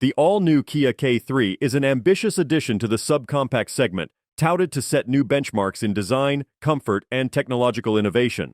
The all-new Kia K3 is an ambitious addition to the subcompact segment, touted to set new benchmarks in design, comfort, and technological innovation.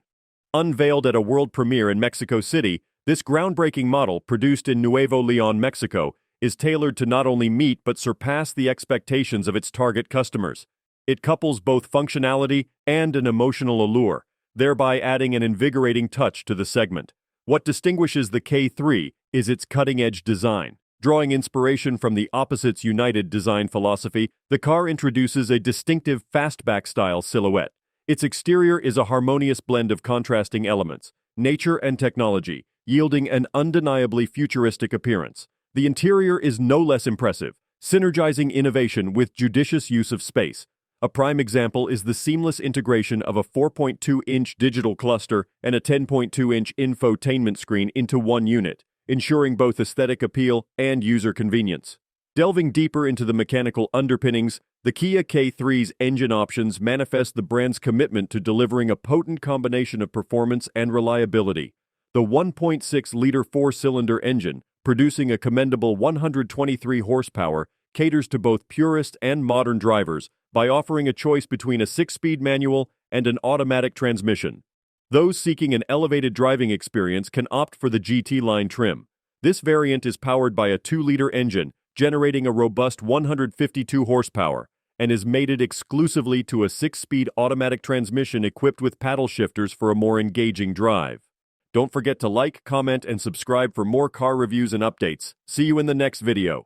Unveiled at a world premiere in Mexico City, this groundbreaking model, produced in Nuevo Leon, Mexico, is tailored to not only meet but surpass the expectations of its target customers. It couples both functionality and an emotional allure, thereby adding an invigorating touch to the segment. What distinguishes the K3 is its cutting-edge design. Drawing inspiration from the Opposites United design philosophy, the car introduces a distinctive fastback-style silhouette. Its exterior is a harmonious blend of contrasting elements, nature and technology, yielding an undeniably futuristic appearance. The interior is no less impressive, synergizing innovation with judicious use of space. A prime example is the seamless integration of a 4.2-inch digital cluster and a 10.2-inch infotainment screen into one unit, ensuring both aesthetic appeal and user convenience. Delving deeper into the mechanical underpinnings, the Kia K3's engine options manifest the brand's commitment to delivering a potent combination of performance and reliability. The 1.6-liter four-cylinder engine, producing a commendable 123 horsepower, caters to both purist and modern drivers by offering a choice between a 6-speed manual and an automatic transmission. Those seeking an elevated driving experience can opt for the GT line trim. This variant is powered by a 2-liter engine, generating a robust 152 horsepower, and is mated exclusively to a 6-speed automatic transmission equipped with paddle shifters for a more engaging drive. Don't forget to like, comment, and subscribe for more car reviews and updates. See you in the next video.